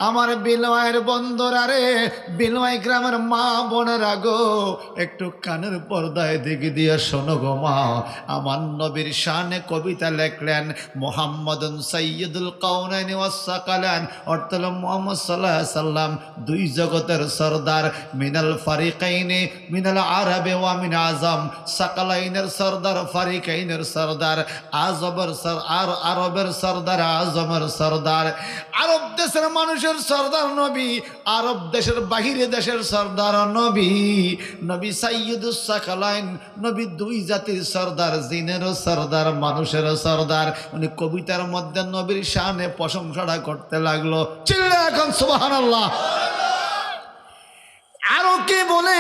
আমার বিলওয়াইয়ের বন্ধুরা রে, বিলওয়াই গ্রামের মা বোনেরা গো, একটু কানের পর্দায় দিকে দিয়ে শোনো গো মা। আমার নবীর শানে কবিতা লেখলেন মুহাম্মাদুন সাইয়্যিদুল কাউনাইনি ওয়াস সাকালান, অর্থ হলো মুহাম্মদ সাল্লাল্লাহু আলাইহি সাল্লাম দুই জগতের সরদার, মিনাল ফারিকাইনি মিনাল আরবে ওয়া মিন আজম, সাকালাইনের সরদার, ফারিকাইনের সরদার, আজমের আর আরবের সরদার, আজমের সরদার। আরব দেশের মানুষের সরদার নবী, আরব দেশের বাহিরে দেশের সরদার নবী। নবী সাইয়্যিদুস সাকালাইন, নবী দুই জাতির সরদার, জিনেরও সরদার, মানুষেরও সরদার। উনি কবিতার মধ্যে নবীর শানে প্রশংসাটা করতে লাগলো। চিল্লা এখন সুবহানাল্লাহ। আরো কি বলে,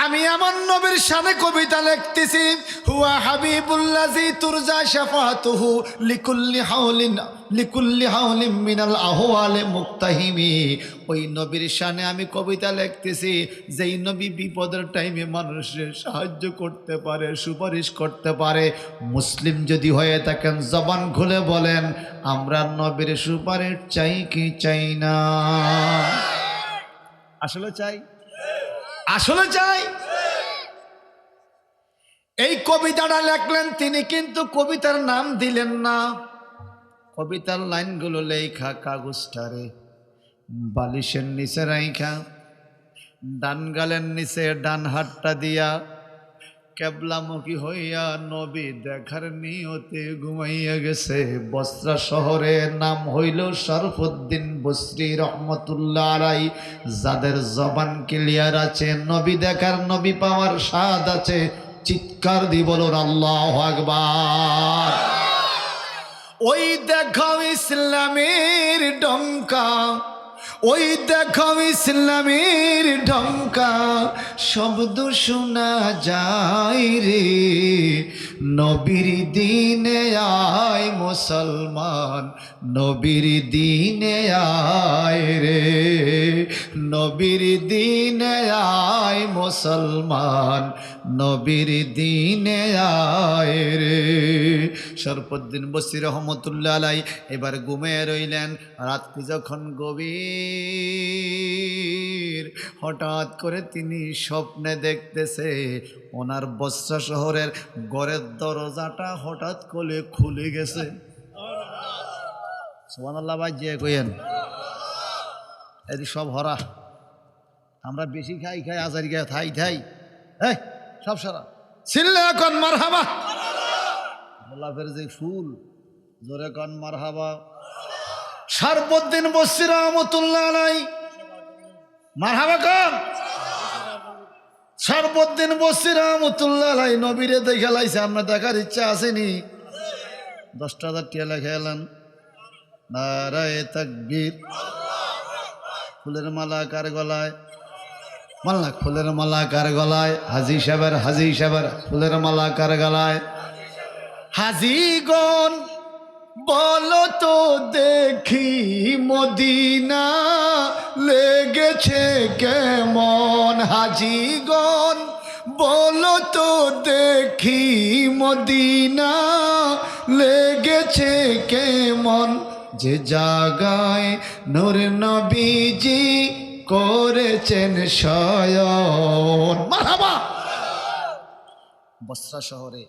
আমি আমার নবীর শানে কবিতা লিখতেছি। হুয়া হাবিবুল্লাযী তুরজা শাফাতুহু লিকুল্লি হাউলিন মিনাল আহওয়ালি মুক্তাহিমি। ওই নবীর শানে আমি কবিতা লিখতেছি, যেই নবী বিপদের টাইমে মানুষের সাহায্য করতে পারে, সুপারিশ করতে পারে। মুসলিম যদি হয়ে থাকেন জবান খুলে বলেন, আমরা নবীর সুপারিশ চাই কি চাই না? আসলে চাই, আসলে চাই। এই কবিতাটা লেখলেন তিনি, কিন্তু কবিতার নাম দিলেন না। কবিতার লাইনগুলো লেখা কাগজটারে বালিশের নিচে রাইখা, ডান গালের নিচে ডান হাতটা দিয়া কেবলামুখী হইয়া নবী দেখার নিয়তে ঘুমাইয়া গেছে। বসরা শহরে নাম হইল শরফুদ্দিন বসরি রহমতুল্লাহ আলাইহি। যাদের জবান ক্লিয়ার আছে, নবী দেখার, নবী পাওয়ার স্বাদ আছে, চিৎকার দিয়ে বলুন আল্লাহু আকবার। ওই দেখাও ইসলামের ডঙ্কা, ওই দেখাও ইসলামের ঢঙ্কা, শব্দ শোনা যায় রে। নবীর দিনে আয় মুসলমান, নবীর দিনে আয় রে। নবীর দিনে আয় মুসলমান, নবীর দিনে আয় রে। শরফুদ্দিন বসরি রহমতুল্লাহ আলাইহি এবার ঘুমিয়ে রইলেন। রাত্রি যখন গভীর, হঠাৎ করে তিনি স্বপ্নে দেখতেছে ওনার বসরা শহরের ঘরের দরজাটা হঠাৎ করে খুলে গেছে। সুবহানাল্লাহ ভাই, যে কইেন এদি সব হরা। আমরা বেশি খাই আজারি খাই থাই থাই, এই সব সারা ছিল্লে এখন মারহাবা। গোলাপের যে ফুল, জোরে কন মারহাবা। শরফুদ্দিন বসরি রহমাতুল্লাহ আলাইহি মারহাবা কন। শরফুদ্দিন বসরি রহমাতুল্লাহ আলাইহি নবীরে দেখে লাইছে। আপনার দেখার ইচ্ছা আসেনি? 10,000 টাকা লেখে এলেন। নারায়ে তাকবীর। ফুলের মালা কার গলায়? মালা, ফুলের মালা কার গলায়? হাজী সাহেবের ফুলের মালা কার গলায়? হাজীগণ বলো তো দেখি মদিনা লেগেছে কেমন? হাজীগণ বলো তো দেখি মদিনা লেগেছে কেমন? যে জাগায় নূর নবীজি করেছেন শয়ন। মারহাবা। বসরা শহরে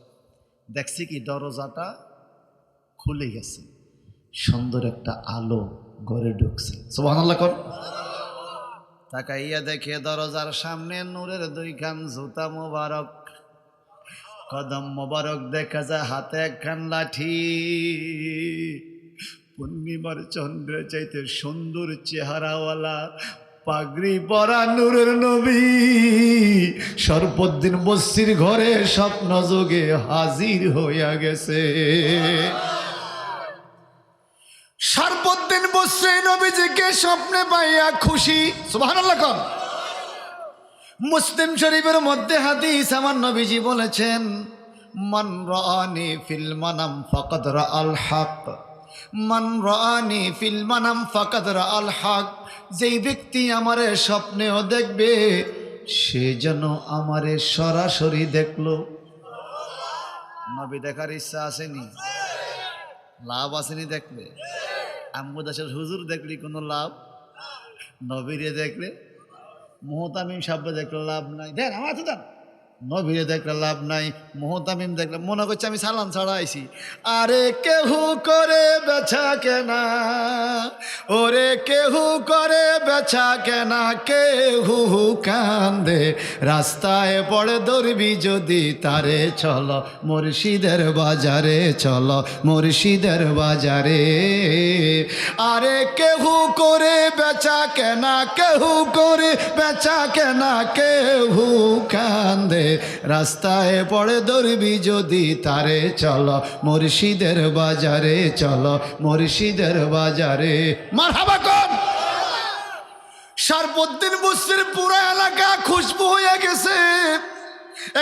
দেখছি কি দরজাটা খুলে গেছে, সুন্দর একটা আলো ঘরে ঢুকছে। সুবহানাল্লাহ কর। তাকাইয়া দেখে দরজার সামনে নূরের 2 খান জুতা মোবারক, কদম মোবারক দেখা যায়, হাতে 1 খান লাঠি। পূর্ণিমার চন্দ্রের চাইতে সুন্দর চেহারাওয়ালা পাগড়ি পরা নূরের নবী শরফুদ্দিন বসরির ঘরে স্বপ্ন যোগে হাজির হইয়া গেছে। শরফুদ্দিন বসরি নবীজিকে স্বপ্নে পাইয়া খুশি। সুবহানাল্লাহ কর। মুসলিম শরীফের মধ্যে হাদিস আমার নবীজি বলেছেন, মান রাআনি ফিল মানাম ফাকাদ রাআল হক, মান রাআনি ফিল মানাম ফাকাদ রাআল হক। যেই ব্যক্তি আমারে স্বপ্নেও দেখবে, সে যেন আমারে সরাসরি দেখলো। নবী দেখার ইচ্ছা আসেনি? লাভ আসেনি দেখলে? আমগোদাসের হুজুর দেখলি কোনো লাভ, নবীরে দেখলে মুহতামিম সাহেব দেখলে লাভ নাই। দেন আমার তো দেন, নবীরে দেখলে লাভ নাই, মুহতামিম দেখলে মনে করছে আমি সালান ছাড়া আইছি। আরে কেহু করে বেচা কেনা, ওরে কেহু করে বেচা কেনা, কেহু কান্দে রাস্তায় পড়ে ধরবি যদি তারে, চলো মুর্শিদের বাজারে, চলো মুর্শিদের বাজারে। আরে কেহু করে বেচা কেনা, কেহু করে বেচা কেনা, কেহু কান্দে রাস্তায় পড়ে ধরবি যদি তারে, চলো মুর্শিদের বাজারে, চলো মুর্শিদের বাজারে। মারহাবা কোন শরফুদ্দীন বুসরির পুরো এলাকা খুশবু হয়ে গেছে।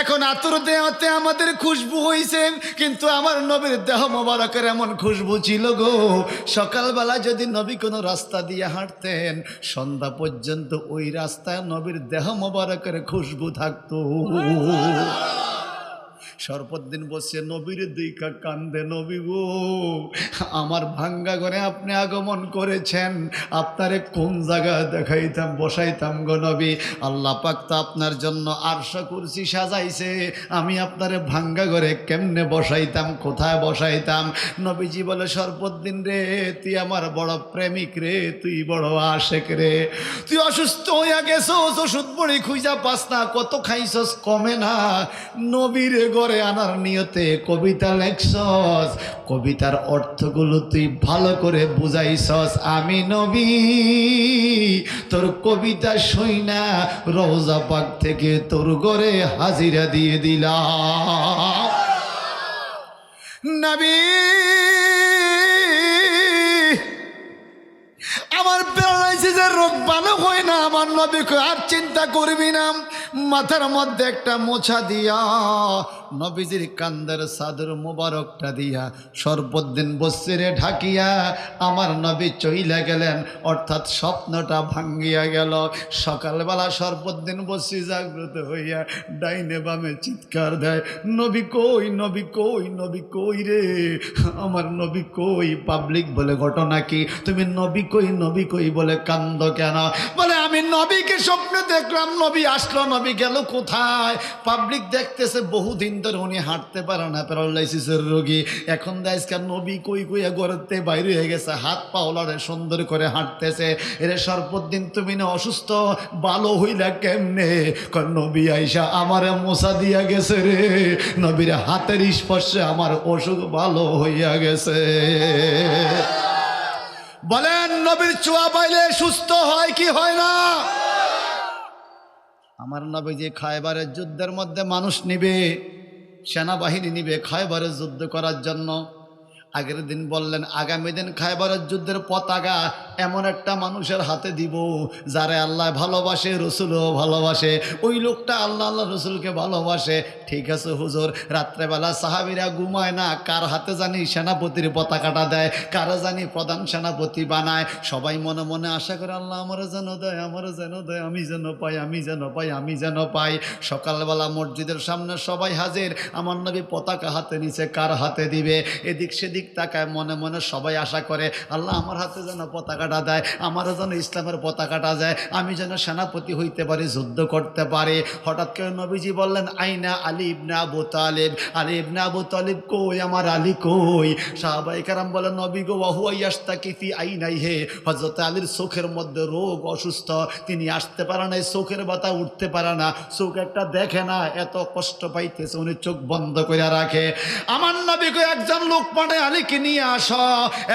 এখন আতর দেওয়াতে আমাদের খুশবু হয়েছে, কিন্তু আমার নবীর দেহ মোবারকের এমন খুশবু ছিল গো, সকালবেলা যদি নবী কোনো রাস্তা দিয়ে হাঁটতেন সন্ধ্যা পর্যন্ত ওই রাস্তায় নবীর দেহ মোবারকের খুশবু থাকতো। শরফুদ্দীন বসে নবীর দিকা কান্দে, নবী গো আমার ভাঙ্গা ঘরে আপনি আগমন করেছেন, আপনারে কোন জায়গায় দেখাইতাম বসাইতাম গো নবী। আল্লাহ পাক তো আপনার জন্য আরশ কুরসি সাজাইছে, আমি আপনারে ভাঙ্গা ঘরে কেমনে বসাইতাম, কোথায় বসাইতাম? নবীজি বলে শরফুদ্দীন রে, তুই আমার বড় প্রেমিক রে, তুই বড় আশেক রে, তুই অসুস্থ হইয়া গেছস, ওষুধ বড়ি খুঁজা পাস না, কত খাইছস কমে না, নবীর ঘরে আনার নিয়তে কবিতা লেখছস, কবিতার অর্থগুলো তুই ভালো করে বুঝাইছস, আমি নবী তোর কবিতা শুইনা রওজা পাক থেকে তোর ঘরে হাজিরা দিয়ে দিলাম। নবী আমার বেড়াইছে যে রোগ ভালো হয় না, আমার নবীকে আর চিন্তা করবি না, মাথার মধ্যে একটা মোছা দিয়া নবীজির কান্দের চাদর মোবারকটা দিয়া শরফুদ্দীন বসিরে ঢাকিয়া আমার নবী চইলা গেলেন, অর্থাৎ স্বপ্নটা ভাঙ্গিয়া গেল। সকালবেলা শরফুদ্দীন বসি জাগ্রত হইয়া ডাইনে বামে চিৎকার দেয়, নবী কই, নবী কই, নবী কই রে, আমার নবী কই? পাবলিক বলে ঘটনা কি? তুমি নবী কই, নবী কই বলে কান্দ কেন? বলে আমি নবীকে স্বপ্নে দেখলাম, নবী আসলো, নবী গেল কোথায়? পাবলিক দেখতেছে বহুদিন ধরে উনি হাঁটতে পারে না, প্যারালাইসিসের রোগী, এখন আজকাল নবী কই কইয়া গড়তে বাইরে হয়ে গেছে, হাত পা ওলারে সুন্দর করে হাঁটতেছে। এরে শরফুদ্দীন তুমি না অসুস্থ, ভালো হইলা কেমনে? নবী আইসা আমারে মোছা দিয়া গেছে রে, নবীর হাতের স্পর্শে আমার অসুখ ভালো হইয়া গেছে। বলেন নবীর ছোঁয়া পাইলে সুস্থ হয় কি হয় না? আমার নবী যে খায়বারের যুদ্ধের মধ্যে মানুষ নিবে, সেনাবাহিনী নিবে খায়বারের যুদ্ধ করার জন্য, আগের দিন বললেন আগামী দিন খায়বারের যুদ্ধের পতাকা এমন একটা মানুষের হাতে দিব যারে আল্লাহ ভালোবাসে, রসুলও ভালোবাসে, ওই লোকটা আল্লাহ আল্লাহ রসুলকে ভালোবাসে। ঠিক আছে হুজুর, রাত্রেবেলা সাহাবীরা ঘুমায় না, কার হাতে জানি সেনাপতির পতাকাটা দেয়, কারা জানি প্রধান সেনাপতি বানায়, সবাই মনে মনে আশা করে আল্লাহ আমারও যেন দেয়, আমারও যেন দেয়, আমি যেন পাই, আমি যেন পাই, আমি যেন পাই। সকালবেলা মসজিদের সামনে সবাই হাজির, আমার নবী পতাকা হাতে নিচে, কার হাতে দিবে? এদিক সেদিক তাকায়, মনে মনে সবাই আশা করে আল্লাহ আমার হাতে যেন পতাকাটা দেয়, আমারও যেন ইসলামের পতাকাটা যায়, আমি যেন সেনাপতি হইতে পারি, যুদ্ধ করতে পারি। হঠাৎ করে নবীজি বললেন আইনা আলী ইবনে আবু তালিব, আলী ইবনে আবু তালিব কই, আমার আলী কই? সাহাবায়ে কেরাম বলেন নবী গো ওয়াহুয়া ইয়াশতাকি ফি আইনাইহি, হযরত আলীর চোখের মধ্যে রোগ, অসুস্থ, তিনি আসতে পারে না, চোখের ব্যথা, উঠতে পারে না, চোখ একটা দেখে না, এত কষ্ট পাইতেছে, উনি চোখ বন্ধ করে রাখে। আমার নবী গো একজন লোক পাঠায় আলীকে নিয়ে আসো,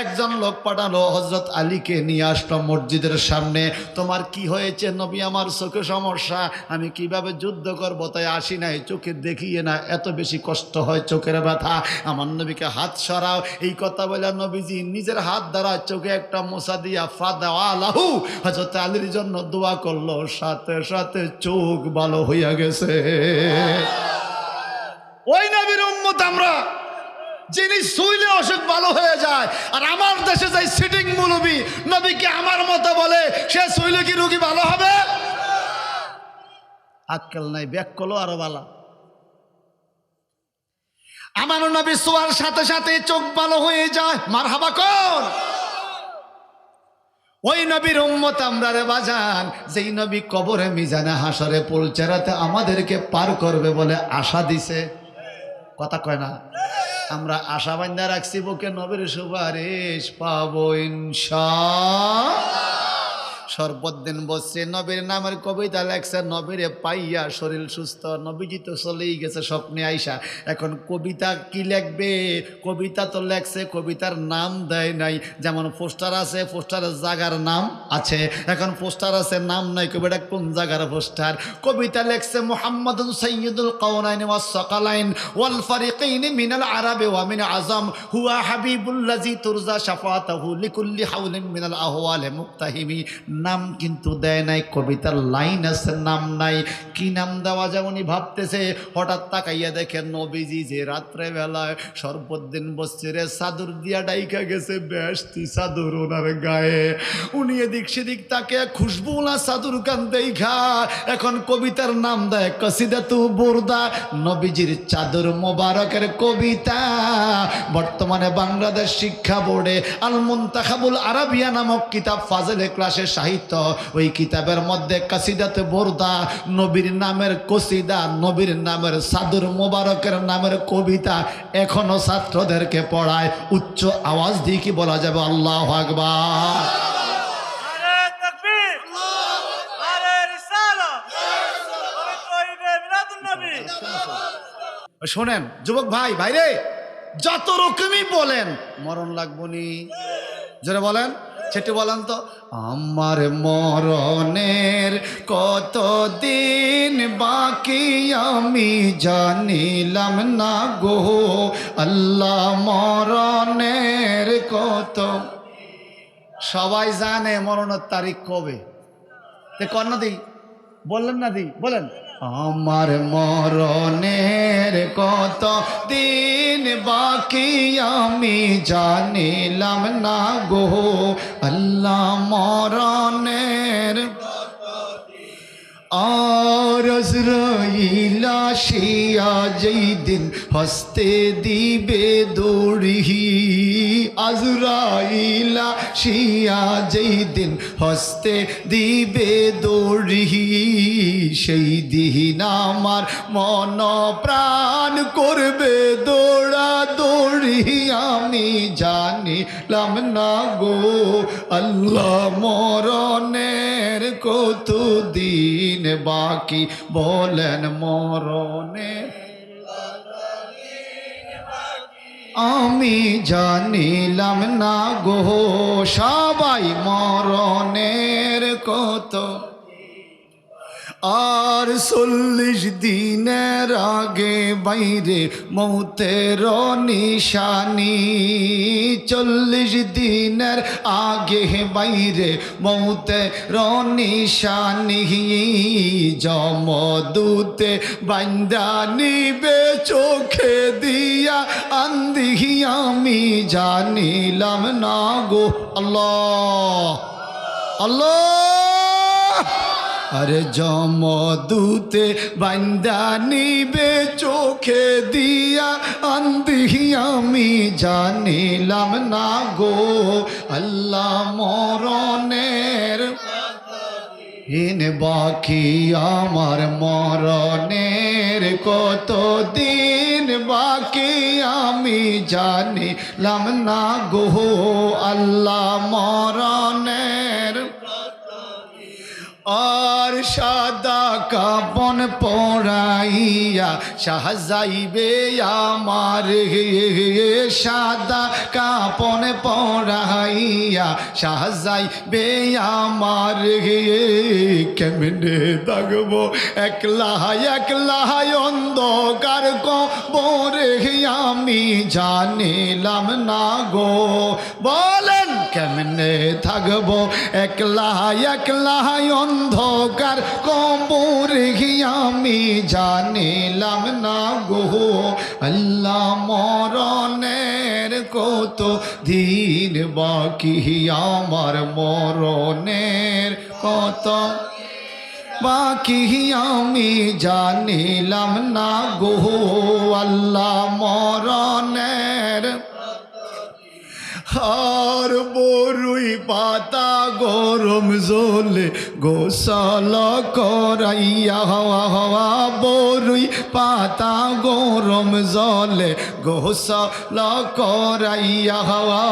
একজন লোক পাঠালো হযরত আলীকে নিয়ে আসলো মসজিদের সামনে। তোমার কি হয়েছে? নবী আমার চোখে সমস্যা, আমি কিভাবে যুদ্ধ করবো, তাই আসি নাই, চোখে দেখিয়ে না, এত বেশি কষ্ট হয়, চোখের ব্যথা। আমার নবীকে হাত সরাও, এই কথা বলে নবীজি নিজের হাত দ্বারা চোখে একটা মোছা দিয়া ফাদাওয়ালাহু, হযরত আলীর জন্য দোয়া করলো, সাথে সাথে চোখ ভালো হইয়া গেছে। ওই নবীর উম্মত আমরা, যিনি শুইলে অসুখ ভালো হয়ে যায়। আর আমার দেশে যাই সিটিং মুলবি নবীকে আমার মতো বলে, সে শুইলে কি রোগী ভালো হবে? আক্কেল নাই, ব্যাক করলো আরো ভালো। আমার নবী শোয়ার সাথে সাথে চোখ ভালো হয়ে যায়, মারহাবা কোন? ওই নবীর উম্মত আমরা রে বাজান, যেই নবী কবরে মিজানে হাসরে পুলচেরাতে আমাদেরকে পার করবে বলে আশা দিছে, কথা কয় না? আমরা আশা বান্ধা রাখছি বুকে নবীর সুপারিশ পাবো ইনশাআল্লাহ। সর্বদিন বসছে নবীর নামের কবিতা লেখছে, নবীরে পাইয়া শরীর সুস্থ, নবীজি তো চলেই গেছে স্বপ্নে আইসা। এখন কবিতা কি লিখবে? কবিতা তো লেখছে, কবিতার নাম দেয় নাই। যেমন পোস্টার আছে, পোস্টারের জায়গার নাম আছে, এখন পোস্টার আছে নাম নাই, কবিতা কোন জায়গার পোস্টার? কবিতা লেখছে মুহাম্মাদুন সাইয়্যিদুল কাওনাইন ওয়াস সাকালাইন ওয়াল ফারিকাইন মিনাল আরাবি ওয়া মিন আজম হুয়া হাবিবুল্লাযী তুরজা শাফাআতুহু লিকুল্লি হাওলিন মিনাল আহওয়ালি মুক্তাহিমি। নাম কিন্তু দেয় নাই, কবিতার লাইন আছে, নাম নাই। কি নাম দেওয়া যায় উনি ভাবতেছে, হঠাৎ তাকাইয়া দেখেন নবীজি যে রাত্রে বেলায় সর্বদিন বসছিরে চাদর দিয়া ডাইকা গেছে, বেশতি চাদর ওনার গায়ে। উনি এদিক সেদিক তাকে খুশবু না চাদর কান দেখা এখন কবিতার নাম দেয় কসিদাতু বুরদা, নবীজির চাদর মোবারকের কবিতা। বর্তমানে বাংলাদেশ শিক্ষা বোর্ডে আল মুনতাখাবুল আরাবিয়া নামক কিতাব ফাজেলে ক্লাসে সাহিত্য, ওই কিতাবের মধ্যে কাসিদাতে বোরদা, নবীর নামের কসিদা, নবীর নামের চাদর মোবারকের নামের কবিতা এখনো ছাত্রদেরকে পড়ায়। উচ্চ আওয়াজ দিয়ে কি বলা যাবে আল্লাহু আকবার? শোনেন যুবক ভাই, ভাইরে যত রকমই বলেন মরণ লাগবো নি, যারা বলেন সেটি বলেন তো। আমার মরণের কতদিন বাকি আমি জানিলাম না গো আল্লাহ, মরণের কত। সবাই জানে মরণের তারিখ কবে, কন্যা দি বললেন না দি বলেন। আমার মরণের কত দিন বাকি আমি জানিলাম না গো আল্লাহ, মরণের। আর আজরাইল আসিয়া যেই দিন হস্তে দিবে দড়ি, আজরাইল আসিয়া যেই দিন হস্তে দিবে দড়ি, সেই দিন আমার মন প্রাণ করবে দৌড়া দৌড়ি, আমি জানিলাম না গো আল্লাহ, মরণের কত দিন বাকি বলেন, মরণের আমি জানিলাম না গো। সবাই মরণের কত। আর 40 দিনের আগে বাইরে মৌতের নিশানি, 40 দিনের আগে বাইরে মৌতের নিশানি, যমদূতে বান্দা নিবে চোখে দিয়া আন্ধি, আমি জানিলাম না গো আল্লাহ আল্লাহ। আরে যমদূতে বান্দা নিবে চোখে দিয়া আন্ধি, আমি জানিলাম না গো আল্লাহ, মরণের দিন বাকি আমার, মরণের কত দিন বাকি আমি জানিলাম না গো আল্লাহ, মরণের। আর সাদা কাপন পরাইয়া সাজাইবে আমার, সাদা কাপন পরাইয়া সাজাইবে আমার, কেমনে থাকবো একলা একলা অন্ধকার কবরে, আমি জানিলাম না গো। বলেন কেমনে থাকবো একলা একলা অন্ধকার কবরে, আমি জানিলাম না গো আল্লাহ, মরণের কত দিন বাকি আমার, মরণের কত বাকি আমি জানিলাম না গো আল্লাহ, মরণের। আর বরুই পাতা গরম জলে গোসল করাইয়া হওয়া হওয়া বরুই পাতা গরম জলে গোসল করাইয়া হওয়া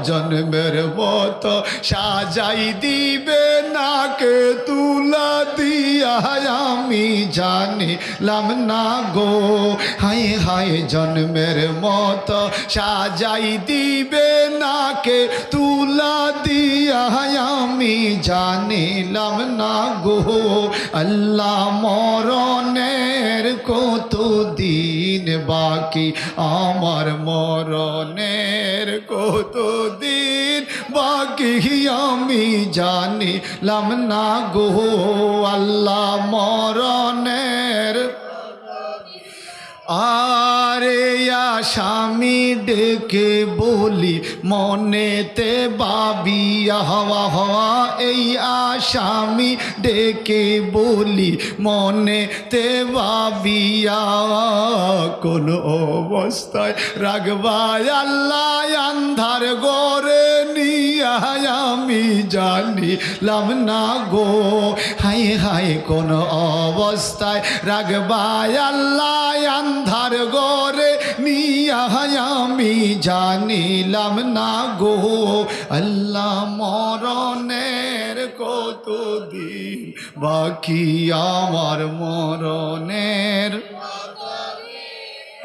জন্মের মতো সাজাই দিবে নাকে তুলা দিয়া আমি জানিলাম না গো হায় হায় জন্মের মতো সাজাই দিবে নাকে তুলা দিয়া আমি জানিলাম না গো আল্লাহ মরণের কত দিন বাকি আমার মরণের কত দিন বাকি আমি জানিলাম না গো আল্লাহ মরণের আরে আসামি ডেকে বলি মনেতে বাবিয়া হওয়া হওয়া এই আসামি ডেকে বলি মনেতে বাবিয়া কোন অবস্থায় রাখবাই আল্লাহ আন্ধার গড়ে নিয়া আমি জানিলাম না গো হায় হায় কোন অবস্থায় রাখবাই আল্লাহ আন্ধার গড়ে নিয়া আমি জানিলাম না গো আল্লাহ মরণের কত দিন বাকি আমার মরণের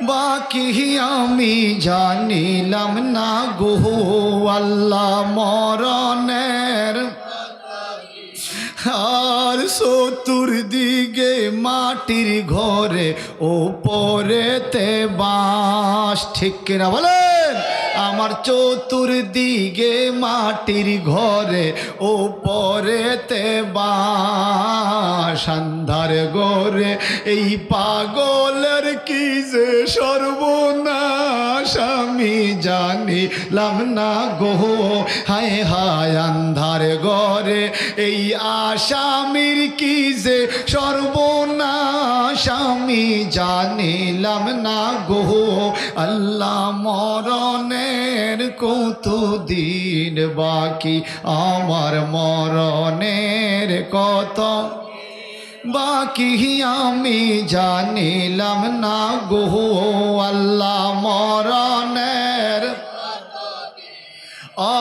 বাকি আমি জানিলাম না গো আল্লাহ মরণের আর চতুর্দিকে মাটির ঘরে ওপরেতে বাঁশ ঠিক কিনা বলেন আমার চতুর্দিকে মাটির ঘরে ওপরেতে বাঁশ আন্ধার ঘরে এই পাগলের কি যে সর্বনাশ আমি জানিলাম না গো হায় হায় আন্ধার ঘরে এই আসামির কি যে সর্বনাশ আমি জানিলাম না গো আল্লাহ মরণের কত দিন বাকি আমার মরণের কত বাকি আমি জানিলাম না গো আল্লাহ মরণের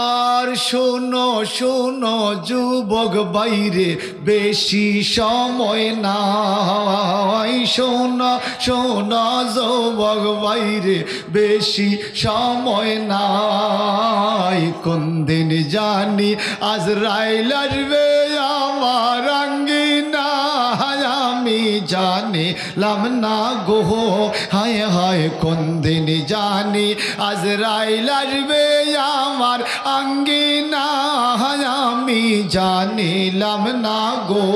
আর শোনো শোনো যুবক বাইরে বেশি সময় নাই শোনো শোনো যুবক বাইরে বেশি সময় নাই কোন দিন জানি আজরাইল আসবে আমার আঙ্গিনা আমি জানিলাম না গো হায় হায় কোন দিন জানি আজরাইল আসবে আমার আঙ্গিনা আমি জানিলাম না গো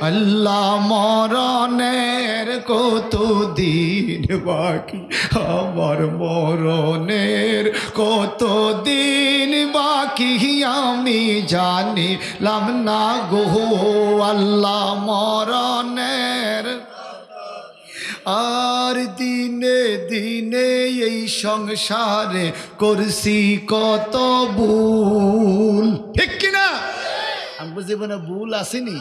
আল্লাহ মরণের কত দিন বাকি আমার মরণের কত দিন বাকি আমি জানিলাম না গো আল্লাহ মরণের আর দিনে দিনে এই সংসারে করছি কত ভুল ঠিক কিনা আমার জীবনে ভুল আসেনি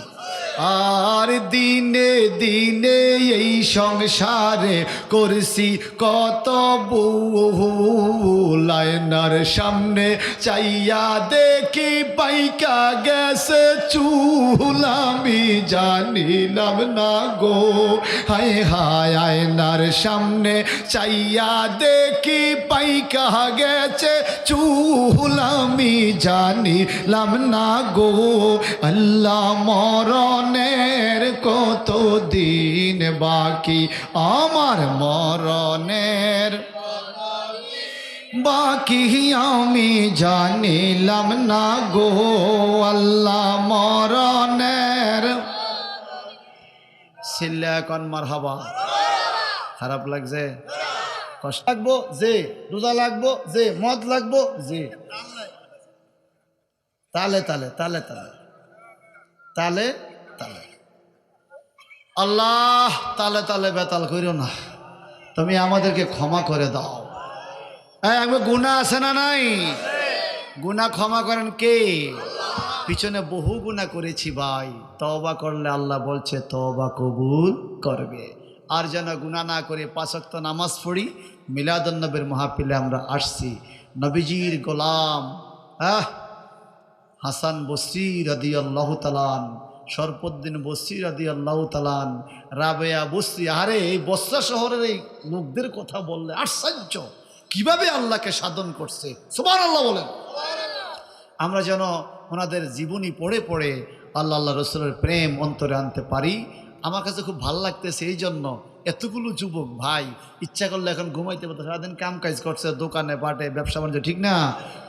আর দিনে দিনে এই সংসারে করছি কত ভুল আয়নার সামনে চাইয়া দেখি পাইকা গেছে চুল আমি জানিলাম না গো হায় হায় আয়নার সামনে চাইয়া দেখি পাইকা গেছে চুল আমি জানিলাম না গো আল্লাহ মরণের কত দিন বাকি আমার মরণের বাকি আমি জানিলাম না গো আল্লাহ মরণের সিল্লা কন মারহাবা খারাপ লাগছে কষ্ট লাগবো যে রোজা লাগবো যে মদ লাগবো যে তালে তালে তালে তালে তালে তালে আল্লাহ তালে তালে বেতাল করিও না তুমি আমাদেরকে ক্ষমা করে দাও। আমি গুনাহ আছে না নাই? গুনাহ ক্ষমা করেন কে? পিছনে বহু গুনাহ করেছি ভাই, তওবা করলে আল্লাহ বলছে তওবা কবুল করবে। আর যেন গুনাহ না করে 5 ওয়াক্ত নামাজ পড়ি। মিলাদুন নবীর মাহফিলে আমরা আসছি, নবীজির গোলাম হাসান বসরি রাদিয়াল্লাহু তাআলা, শরফুদ্দিন বসরি রাদিয়াল্লাহু তাআলা, রাবেয়া বসরি। আরে এই বসরা শহরের এই লোকদের কথা বললে আশ্চর্য, কিভাবে আল্লাহকে সাধন করছে, সুবহানাল্লাহ বলেন। আমরা যেন ওনাদের জীবনী পড়ে পড়ে আল্লাহ আল্লাহ রসুলের প্রেম অন্তরে আনতে পারি। আমার কাছে খুব ভালো লাগতেছে এই জন্য, এতগুলো যুবক ভাই ইচ্ছা করলে এখন ঘুমাইতে পারতো, সারাদিন কাম কাজ করছে, দোকানে বাটে, ব্যবসা বাণিজ্য, ঠিক না?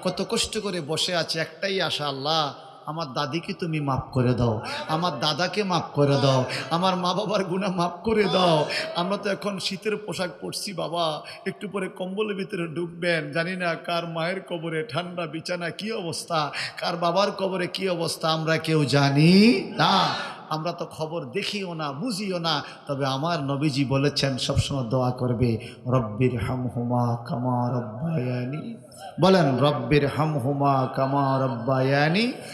কত কষ্ট করে বসে আছে, একটাই আশা, আল্লাহ আমার দাদিকে তুমি মাফ করে দাও, আমার দাদাকে মাফ করে দাও, আমার মা বাবার গুনাহ মাফ করে দাও। আমরা তো এখন শীতের পোশাক পরছি বাবা, একটু পরে কম্বলের ভিতরে ঢুকবেন, জানি না কার মায়ের কবরে ঠান্ডা বিছানা কি অবস্থা, কার বাবার কবরে কি অবস্থা, আমরা কেউ জানি না। আমরা তো খবর দেখিও না, বুঝিও না। তবে আমার নবীজি বলেছেন সবসময় দোয়া করবে, রব্বির হামহুমা কামা রব্বায়ানি, বলেন রব্বির হামহুমা কামা রব্বায়ানি